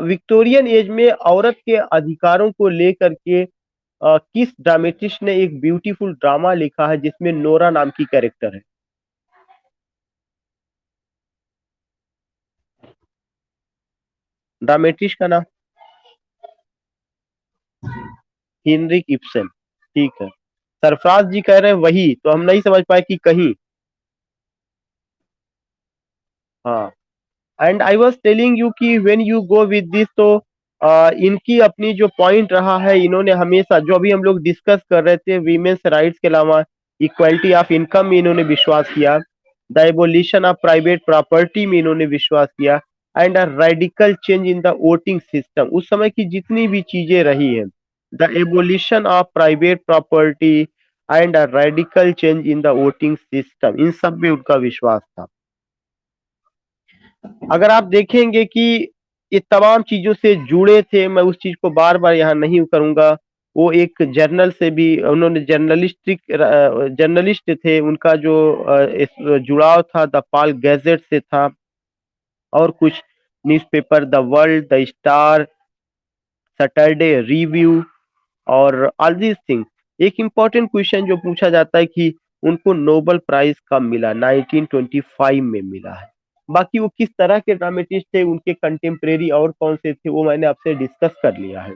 विक्टोरियन एज में औरत के अधिकारों को लेकर के किस ड्रामेटिस्ट ने एक ब्यूटीफुल ड्रामा लिखा है जिसमें नोरा नाम की कैरेक्टर है? ड्रामेटिस्ट का नाम? Henrik Ibsen. ठीक है। सरफराज जी कह रहे हैं वही, तो हम नहीं समझ पाए कि कहीं। हाँ। And I was telling you कि when you go with this, तो इनकी अपनी जो पॉइंट रहा है, इन्होंने हमेशा जो अभी हम लोग डिस्कस कर रहे थे वीमेन्स राइट्स के अलावा इक्वालिटी ऑफ इनकम में इन्होंने विश्वास किया, the abolition of private property में इन्होंने विश्वास किया, and a radical change in the voting system. उस समय की जितनी भी चीजें रही हैं, the abolition of private property and a radical change in the voting system, इन सब में उनका विश्वास था। अगर आप देखेंगे कि ये तमाम चीजों से जुड़े थे, मैं उस चीज को बार बार यहाँ नहीं करूंगा। वो एक जर्नल से भी उन्होंने जर्नलिस्ट थे, उनका जो जुड़ाव था द पाल गैजेट से था, और कुछ newspaper, the world, the star, Saturday review, और ऑल दीज थिंग्स। एक इम्पोर्टेंट क्वेश्चन जो पूछा जाता है कि उनको नोबेल प्राइज कब मिला? 1925 में मिला है। बाकी वो किस तरह के ड्रामेटिस्ट थे, उनके कंटेम्प्रेरी और कौन से थे, वो मैंने आपसे डिस्कस कर लिया है।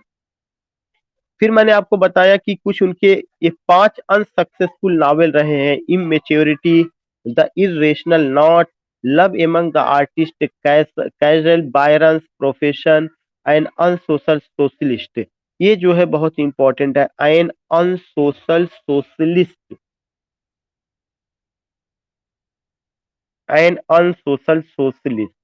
फिर मैंने आपको बताया कि कुछ उनके ये 5 अनसक्सेसफुल नावल रहे हैं: immaturity, the irrational knot, love among the artist, Cashel, Byron's profession, and unsocial socialist. ये जो है बहुत इंपॉर्टेंट है, an unsocial socialist, an unsocial socialist.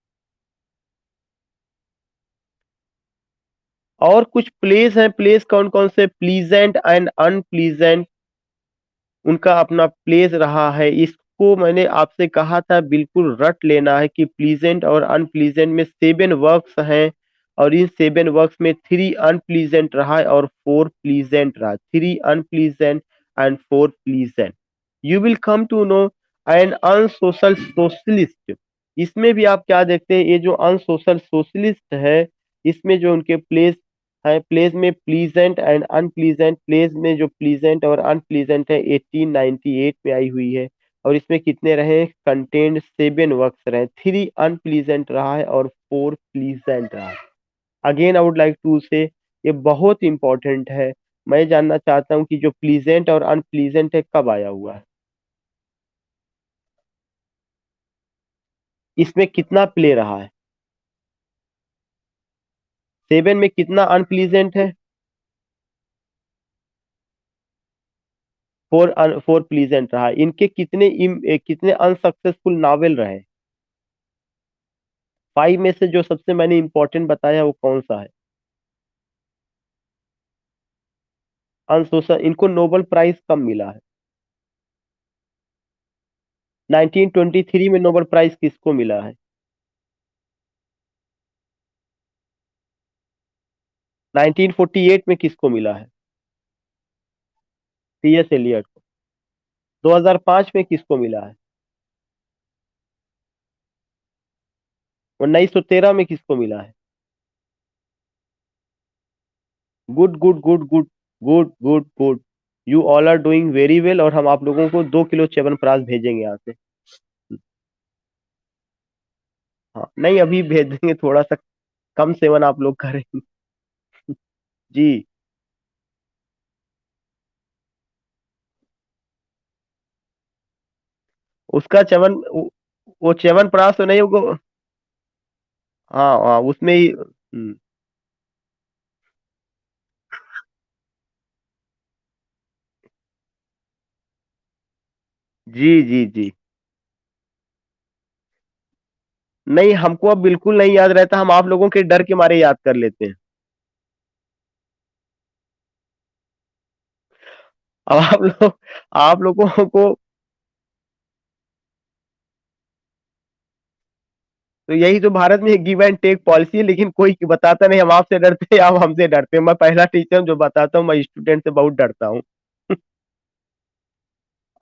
और कुछ प्लेस हैं, प्लेस कौन कौन से? प्लीजेंट एंड अनप्लीजेंट, उनका अपना प्लेस रहा है। इसको मैंने आपसे कहा था बिल्कुल रट लेना है कि प्लीजेंट और अनप्लीजेंट में 7 वर्क्स हैं, और इन 7 वर्क्स में 3 अनप्लीजेंट रहा है और 4 प्लीजेंट रहा। 3 unpleasant and 4 pleasant. You will come to know an unsocial socialist. इसमें भी आप क्या देखते हैं, ये जो अनसोशल सोशलिस्ट है, इसमें जो उनके प्लेस है, प्लेस में प्लीजेंट एंड अनप्लीजेंट, प्लेस में जो प्लीजेंट और अनप्लीजेंट है 1898 में आई हुई है। और इसमें कितने रहे? कंटेंट 7 वर्क्स रहे, 3 अनप्लीजेंट रहा है और 4 प्लीजेंट रहा है। Again I would like to say, ये बहुत इंपॉर्टेंट है। मैं जानना चाहता हूँ कि जो प्लीजेंट और अनप्लीजेंट है कब आया हुआ है, इसमें कितना प्ले रहा है, 7 में कितना अनप्लीजेंट है, 4 प्लीजेंट रहा है। इनके कितने अनसक्सेसफुल नावल रहे? 5 में से जो सबसे मैंने इंपॉर्टेंट बताया वो कौन सा है? अनसोशल। इनको नोबेल प्राइज कब मिला है? 1923 में नोबेल प्राइज किसको मिला है? 1948 में किसको मिला है? टीएस एलियट को। 2005 में किसको मिला है? 1913 में किसको मिला है? Good good good good good good good. You all are doing very well, और हम आप लोगों को 2 किलो च्यवनप्राश भेजेंगे यहाँ से। हाँ नहीं, अभी भेज देंगे, थोड़ा सा कम सेवन आप लोग करें। जी। उसका वो च्यवनप्राश तो नहीं होगा। हाँ हाँ, उसमें ही जी जी जी। नहीं, हमको अब बिल्कुल नहीं याद रहता, हम आप लोगों के डर के मारे याद कर लेते हैं। अब आप लोगों को तो यही तो भारत में गिव एंड टेक पॉलिसी है, लेकिन कोई बताता नहीं, हम आपसे डरते हैं, आप हमसे डरते हैं। मैं पहला टीचर हूं जो बताता हूँ, मैं स्टूडेंट से बहुत डरता हूँ।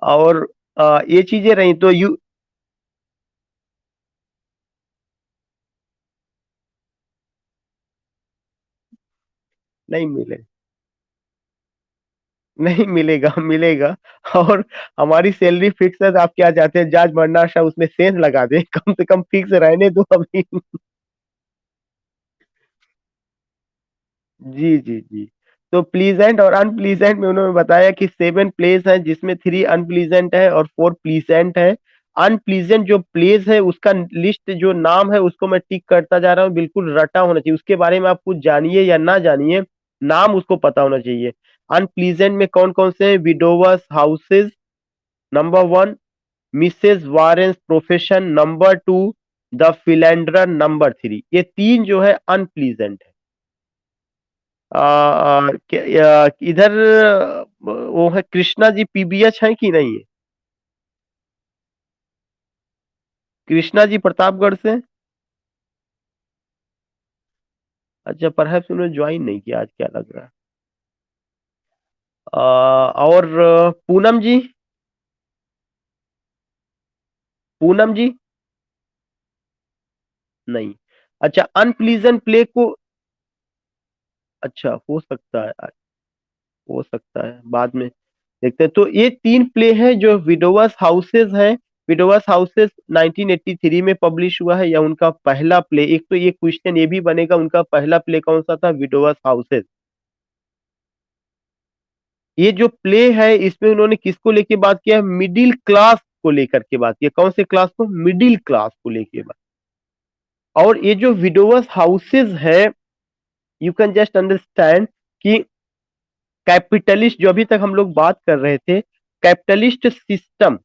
और ये चीजें रही तो यू नहीं मिले। नहीं मिलेगा, मिलेगा। और हमारी सैलरी फिक्स है, तो आप क्या चाहते हैं, जाज मरना शाह उसमें सेंध लगा दे, कम से कम फिक्स रहने दो अभी। जी जी जी। तो प्लीजेंट और अनप्लीजेंट में उन्होंने बताया कि 7 प्लेस हैं, जिसमें 3 अनप्लीजेंट है और 4 प्लीजेंट है। अनप्लीजेंट जो प्लेस है उसका लिस्ट जो नाम है उसको मैं टिक करता जा रहा हूँ, बिल्कुल रटा होना चाहिए, उसके बारे में आप कुछ जानिए या ना जानिए, नाम उसको पता होना चाहिए। अनप्लीजेंट में कौन कौन से? Widowers houses number 1, Mrs Warren's profession number 2, the philanderer number 3। ये तीन जो है अनप्लीजेंट है। इधर वो है कृष्णा जी पीबीएच है कि नहीं है? कृष्णा जी प्रतापगढ़ से। अच्छा, परहैप्स उन्होंने ज्वाइन नहीं किया आज, क्या लग रहा है। और पूनम जी। पूनम जी नहीं। अच्छा, अनप्लीजेंट प्ले को। अच्छा, हो सकता है, हो सकता है बाद में देखते हैं। तो ये 3 प्ले है जो विडोवस हाउसेज है। विडोवस हाउसेज 1983 में पब्लिश हुआ है, या उनका पहला प्ले? एक तो ये क्वेश्चन ये भी बनेगा, उनका पहला प्ले कौन सा था विडोवस हाउसेज। ये जो प्ले है इसमें उन्होंने किसको लेके बात किया है? मिडिल क्लास को लेकर के बात किया। कौन से क्लास को? मिडिल क्लास को लेके बात। और ये जो विडोवस हाउसेज है, यू कैन जस्ट अंडरस्टैंड कि कैपिटलिस्ट, जो अभी तक हम लोग बात कर रहे थे, कैपिटलिस्ट सिस्टम।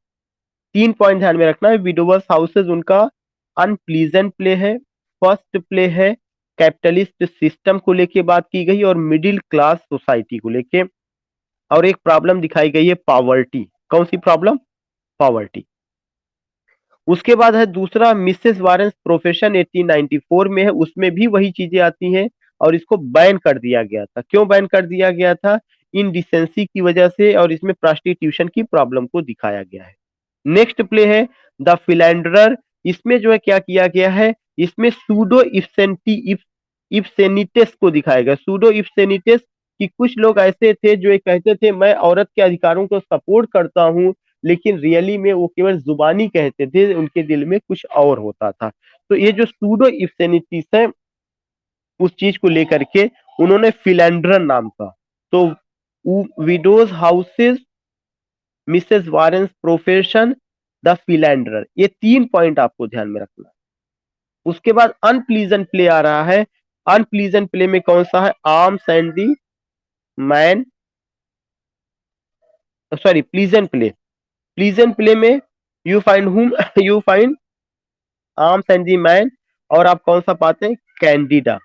3 पॉइंट ध्यान में रखना है। विडोवस हाउसेज उनका अनप्लीजेंट प्ले है, फर्स्ट प्ले है, कैपिटलिस्ट सिस्टम को लेके बात की गई और मिडिल क्लास सोसाइटी को लेके। और एक प्रॉब्लम दिखाई गई है, पावर्टी। कौन सी प्रॉब्लम? पावर्टी। उसके बाद है दूसरा, मिसेस वारेंस प्रोफेशन 1894 में है, उसमें भी वही चीजें आती हैं। और इसको बैन कर दिया गया था। क्यों बैन कर दिया गया था? इनडिसेंसी की वजह से, और इसमें प्रोस्टिट्यूशन की प्रॉब्लम को दिखाया गया है। नेक्स्ट प्ले है द फिलेंडरर। इसमें जो है क्या किया गया है, इसमें सूडो इफ्सेनिटेस को दिखाया गया। सूडो इफ्सेनिटेस कि कुछ लोग ऐसे थे जो ये कहते थे मैं औरत के अधिकारों को सपोर्ट करता हूं, लेकिन रियली में वो केवल जुबानी कहते थे, उनके दिल में कुछ और होता था। तो ये जो सूडो इफ्सेनिटिस है, उस चीज को लेकर के उन्होंने फिलेंड्रन नाम का। तो widows houses, Mrs Warren's profession, the philanderer, ये 3 पॉइंट आपको ध्यान में रखना है। उसके बाद अनप्लीजेंट प्ले आ रहा है। अनप्लीजेंट प्ले में कौन सा है? Arms and the man, sorry, pleasant plays. Pleasant plays में you find whom you find arms and the man, और आप कौन सा पाते हैं? कैंडिडा।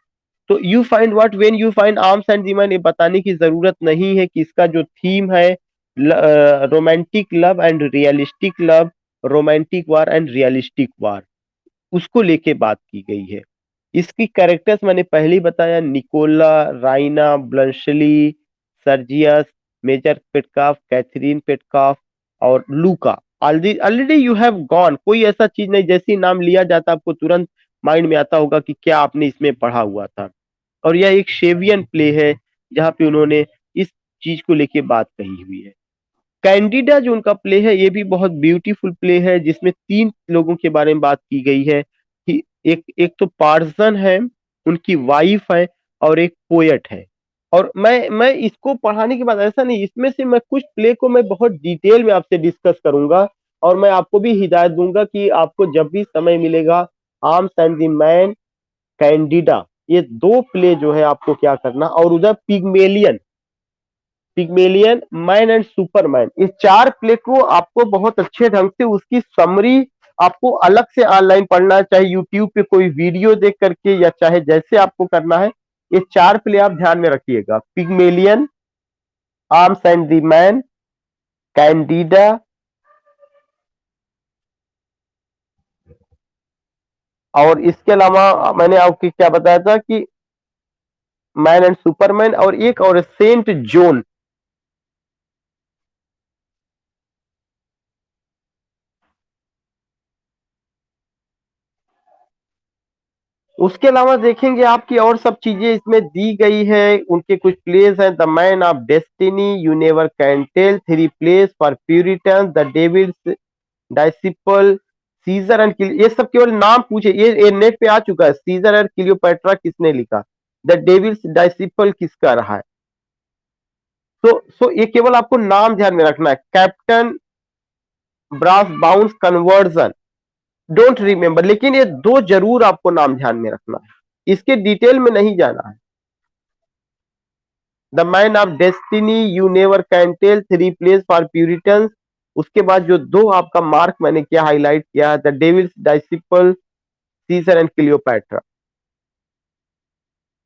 तो you find what when you find arms and the man, ये बताने की जरूरत नहीं है कि इसका जो थीम है romantic love and realistic love, romantic war and realistic war, उसको लेके बात की गई है। इसकी कैरेक्टर्स मैंने पहले ही बताया, Nicola, Raina, Bluntschli, Sergius, Major Petkoff, Catherine Petkoff और Louka. Already already you have gone, कोई ऐसा चीज नहीं, जैसे ही नाम लिया जाता आपको तुरंत माइंड में आता होगा कि क्या आपने इसमें पढ़ा हुआ था। और यह एक शेवियन प्ले है जहाँ पे उन्होंने इस चीज को लेके बात कही हुई है। कैंडिडा जो उनका प्ले है ये भी बहुत ब्यूटीफुल प्ले है, जिसमें तीन लोगों के बारे में बात की गई है कि एक एक तो पार्सन है, उनकी वाइफ है, और एक पोएट है। और मैं इसको पढ़ाने के बाद ऐसा नहीं, इसमें से मैं कुछ प्ले को मैं बहुत डिटेल में आपसे डिस्कस करूंगा, और मैं आपको भी हिदायत दूंगा कि आपको जब भी समय मिलेगा arms and the man, Candida, ये दो प्ले जो है आपको क्या करना, और उधर Pygmalion, Pygmalion, man and Superman, इस चार प्ले को आपको बहुत अच्छे ढंग से उसकी समरी आपको अलग से ऑनलाइन पढ़ना है, चाहे यूट्यूब पे कोई वीडियो देख करके या चाहे जैसे आपको करना है। ये चार प्ले आप ध्यान में रखिएगा, Pygmalion, arms and the man, Candida, और इसके अलावा मैंने आपको क्या बताया था कि मैन एंड सुपरमैन, और एक और सेंट जोन। उसके अलावा देखेंगे आपकी और सब चीजें इसमें दी गई है, उनके कुछ प्लेस हैं, the man of destiny, you never can tell, three plays for puritan, the devil's disciple, Caesar and ये सब केवल नाम पूछे, ये नेट पे आ चुका है, सीजर एंड क्लियोपेट्रा किसने लिखा, द डेविल्स डाइसिपल किसका रहा है। सो ये केवल आपको नाम ध्यान में रखना है, captain Brassbound's conversion, don't remember, लेकिन ये दो जरूर आपको नाम ध्यान में रखना है, इसके डिटेल में नहीं जाना है। The man of destiny, you never can tell, three plays for Puritans. उसके बाद जो दो आपका मार्क मैंने क्या हाईलाइट किया है, the devil's disciple, Caesar and Cleopatra.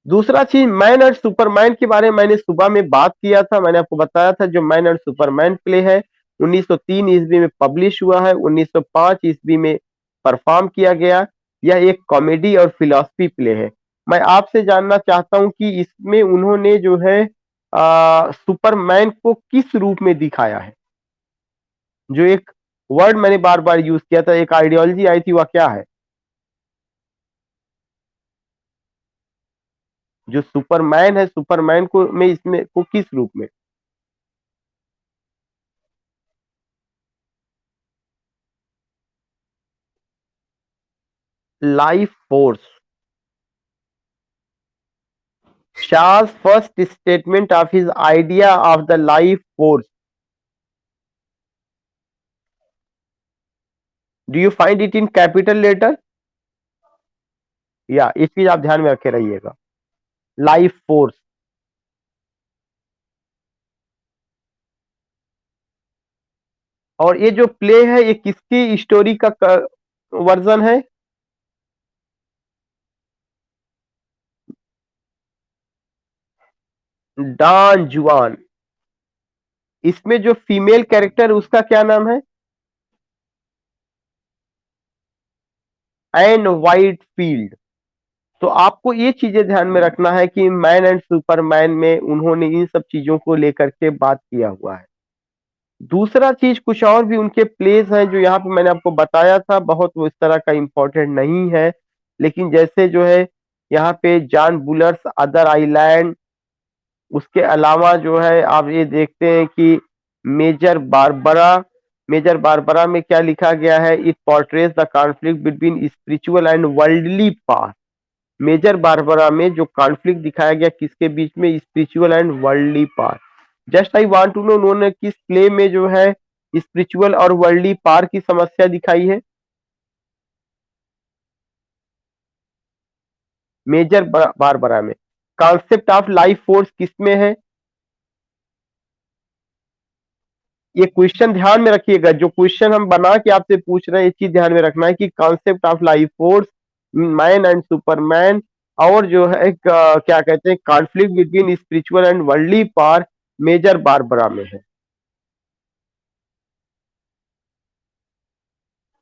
दूसरा चीज, मैन एंड सुपरमैन के बारे में मैंने सुबह में बात किया था, मैंने आपको बताया था जो मैन एंड सुपरमैन प्ले है 1903 ईस्वी में पब्लिश हुआ है, 1905 ईस्वी में परफॉर्म किया गया। यह एक कॉमेडी और फिलॉसफी प्ले है। मैं आपसे जानना चाहता हूं कि इसमें उन्होंने जो है सुपरमैन को किस रूप में दिखाया है। जो एक वर्ड मैंने बार बार यूज किया था, एक आइडियोलॉजी आई थी, वह क्या है? जो सुपरमैन है, सुपरमैन को में इसमें को किस रूप में? Life force. Shaw's first statement of his idea of the life force. Do you find it in capital letter? या इस चीज आप ध्यान में रखे रहिएगा, लाइफ फोर्स। और ये जो प्ले है ये किसकी स्टोरी का वर्जन है? डॉन जुआन। इसमें जो फीमेल कैरेक्टर उसका क्या नाम है? And white field. तो आपको ये चीजें ध्यान में रखना है कि मैन एंड सुपरमैन में उन्होंने इन सब चीजों को लेकर के बात किया हुआ है। दूसरा चीज, कुछ और भी उनके प्लेस हैं जो यहाँ पे मैंने आपको बताया था, बहुत वो इस तरह का इंपॉर्टेंट नहीं है, लेकिन जैसे जो है यहाँ पे जॉन बुलर्स अदर आइलैंड। उसके अलावा जो है आप ये देखते हैं कि मेजर बारबरा, मेजर बारबरा में क्या लिखा गया है, it portrays the conflict between spiritual and worldly past. Major Barbara में जो कॉन्फ्लिक्ट दिखाया गया किसके बीच में, spiritual and worldly power. Just I want to know उन्होंने किस प्ले में जो है स्पिरिचुअल और वर्ल्डली पार की समस्या दिखाई है? मेजर बारबरा में। कॉन्सेप्ट ऑफ लाइफ फोर्स किसमें है? ये क्वेश्चन ध्यान में रखिएगा, जो क्वेश्चन हम बना के आपसे पूछ रहे हैं, ये चीज ध्यान में रखना है कि concept of life force, man and superman, और जो है क्या कहते हैं, conflict between spiritual and worldly power, Major Barbara में है।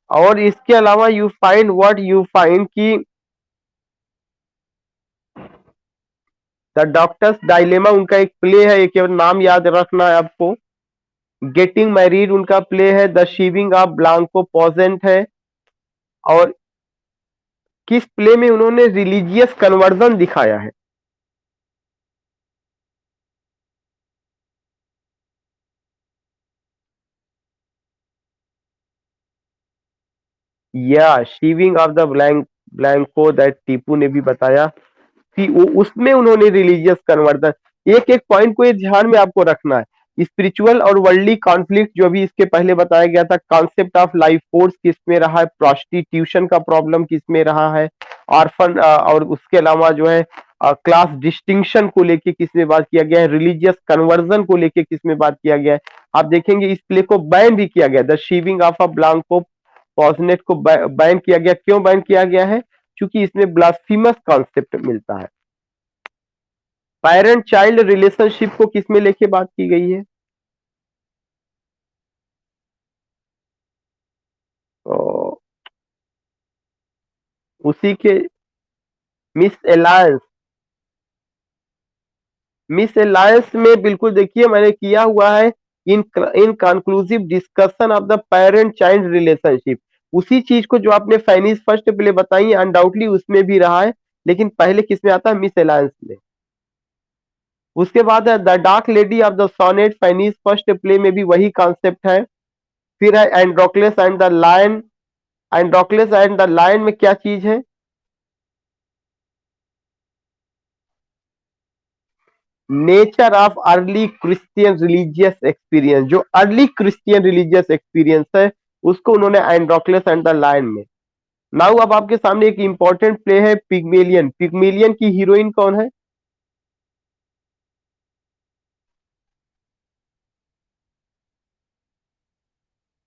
और इसके अलावा you find what you find कि द डॉक्टर्स डायलेमा उनका एक प्ले है, एक नाम याद रखना है आपको। गेटिंग मैरिड उनका प्ले है। द शीविंग ऑफ ब्लांको पॉजेंट है। और किस प्ले में उन्होंने रिलीजियस कन्वर्जन दिखाया है? या shewing of the Blanco, that Tipu ने भी बताया कि वो उसमें उन्होंने रिलीजियस कन्वर्जन। एक एक पॉइंट को ये ध्यान में आपको रखना है। स्पिरिचुअल और वर्ल्डली कॉन्फ्लिक्ट जो भी इसके पहले बताया गया था, कॉन्सेप्ट ऑफ लाइफ फोर्स किस में रहा है, प्रोस्टिट्यूशन का प्रॉब्लम किस में रहा है, ऑर्फन और उसके अलावा जो है क्लास डिस्टिंक्शन को लेके किस में बात किया गया है, रिलीजियस कन्वर्जन को लेके किस में बात किया गया है। आप देखेंगे इस प्ले को बैन भी किया गया, the shewing of a blanco पॉजनेट को बैन किया गया। क्यों बैन किया गया है? क्योंकि इसमें ब्लास्फीमस कॉन्सेप्ट मिलता है। पेरेंट चाइल्ड रिलेशनशिप को किसमें लेके बात की गई है? तो उसी के मिस अलायंस। मिस अलायंस में बिल्कुल देखिए मैंने किया हुआ है, in in conclusive discussion of the parent child relationship. उसी चीज को जो आपने फाइनिस फर्स्ट प्ले बताई अनडाउटली उसमें भी रहा है, लेकिन पहले किसमें आता है? मिस अलायंस में। उसके बाद है the dark lady of the sonnet, Fanny's first play में भी वही कॉन्सेप्ट है। फिर है Androcles and the lion. Androcles and the lion में क्या चीज है? Nature of early Christian religious experience. जो अर्ली क्रिश्चियन रिलीजियस एक्सपीरियंस है उसको उन्होंने एंड्रोक्लस एंड द लायन में। नाउ अब आपके सामने एक इंपॉर्टेंट प्ले है, पिग्मेलियन। पिग्मेलियन की हीरोइन कौन है?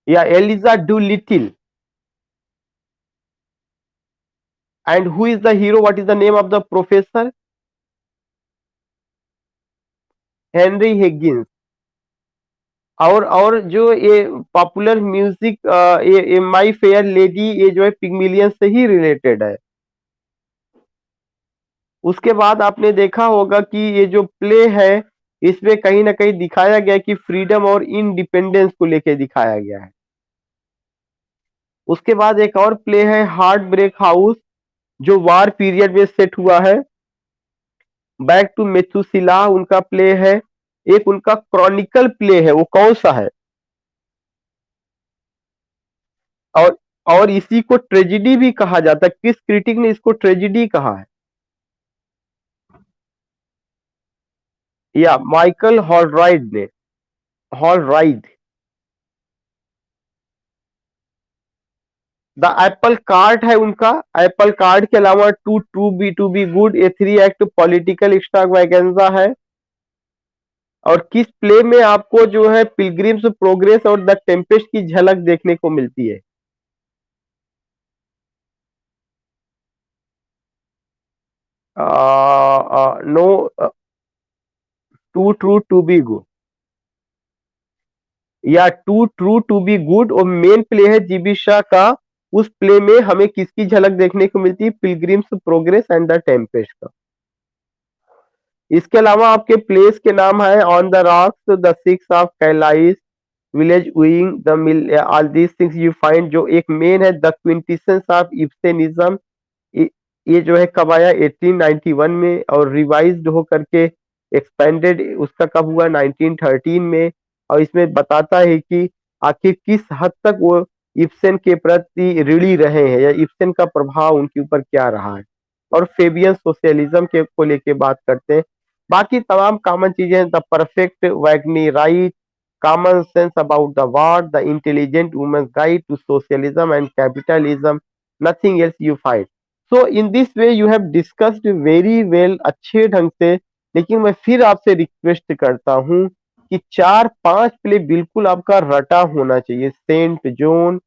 या Eliza Doolittle. And who is the hero? What is the name of the professor? Henry Higgins. और जो ये पॉपुलर म्यूजिक, ये माई फेयर लेडी, ये जो है पिग्मेलियन से ही रिलेटेड है। उसके बाद आपने देखा होगा कि ये जो प्ले है इसमें कहीं ना कहीं दिखाया गया है कि फ्रीडम और इंडिपेंडेंस को लेके दिखाया गया है। उसके बाद एक और प्ले है हार्ट ब्रेक हाउस, जो वार पीरियड में सेट हुआ है। बैक टू मेथुसिला उनका प्ले है। एक उनका क्रॉनिकल प्ले है, वो कौन सा है? और और इसी को ट्रेजिडी भी कहा जाता है। किस क्रिटिक ने इसको ट्रेजिडी कहा है? या माइकल हॉलराइड ने। हॉलराइड। द एप्पल कार्ट है उनका। एप्पल कार्ट के अलावा to be good, a three act political extravaganza है। और किस प्ले में आपको जो है पिलग्रिम्स प्रोग्रेस और द टेम्पेस्ट की झलक देखने को मिलती है? No. Too true to be good. या too true to be good और मेन प्ले है जीबिशा का। उस प्ले में हमें किसकी झलक देखने को मिलती है? Pilgrim's progress and the Tempest का। इसके अलावा आपके प्लेस के नाम है on the rocks, the six of Calais, village wing, the mill, all these things you find. जो एक मेन है द क्विंटेसेंस ऑफ इब्सेनिज्म, ये जो है कब आया? 1891 में। और रिवाइज्ड हो करके एक्सपेंडेड उसका कब हुआ? 1913 में। और इसमें बताता है कि आखिर किस हद तक वो इब्सेन के प्रति ऋणी रहे हैं, या इब्सेन का प्रभाव उनके ऊपर क्या रहा है। और फेबियन सोशलिज्म के को लेके बात करते हैं। बाकी तमाम कॉमन चीजें हैं, the perfect Wagnerite, common sense about the world, the intelligent women's guide to socialism and capitalism, nothing else you find. So in this way you have discussed very well, अच्छे ढंग से। लेकिन मैं फिर आपसे request करता हूं कि चार पांच प्ले बिल्कुल आपका रटा होना चाहिए। Saint John,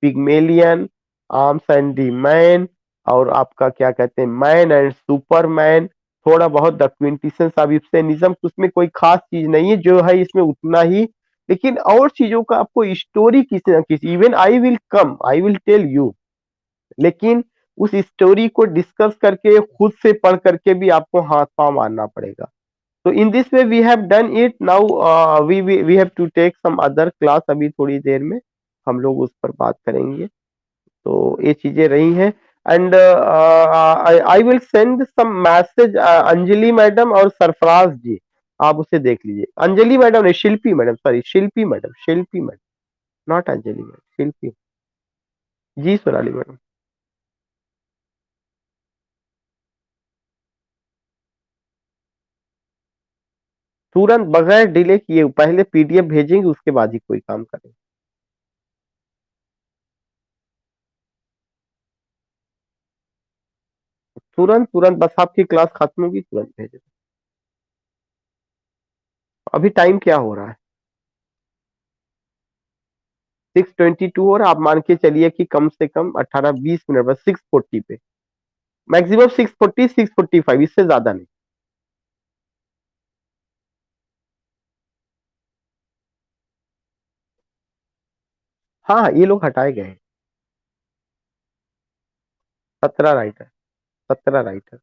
Pygmalion, arms and the man, और आपका क्या कहते हैं मैन एंड सुपरमैन, थोड़ा बहुत द क्विंटेसेंस ऑफ इब्सेनिज्म। उसमें कोई खास चीज नहीं है, जो है इसमें उतना ही। लेकिन और चीजों का आपको स्टोरी किसी ना किसी, even I will come, I will tell you. लेकिन उस स्टोरी को डिस्कस करके खुद से पढ़ करके भी आपको हाथ पांव मारना पड़ेगा। तो in this way we have done it now, we have to take some other class, अभी थोड़ी देर में हम लोग उस पर बात करेंगे। तो ये चीजें रही हैं। And I will send some message Anjali madam और सरफराज जी, आप उसे देख लीजिए। अंजलि मैडम नहीं, Shilpi madam, sorry Shilpi madam, Shilpi madam, not Anjali madam, Shilpi. जी सोनाली मैडम। तुरंत बगैर डिले किए पहले पीडीएफ भेजेंगे, उसके बाद ही कोई काम करेंगे। तुरंत तुरंत, बस आपकी क्लास खत्म होगी तुरंत भेजें। अभी टाइम क्या हो रहा है? 6:22 और आप मान के चलिए कि कम से कम 18-20 मिनट बस, 6:40 पे, मैक्सिमम 6:40, 6:45, इससे ज्यादा नहीं। हाँ हाँ, ये लोग हटाए गए हैं। 17 राइटर, 17 राइटर।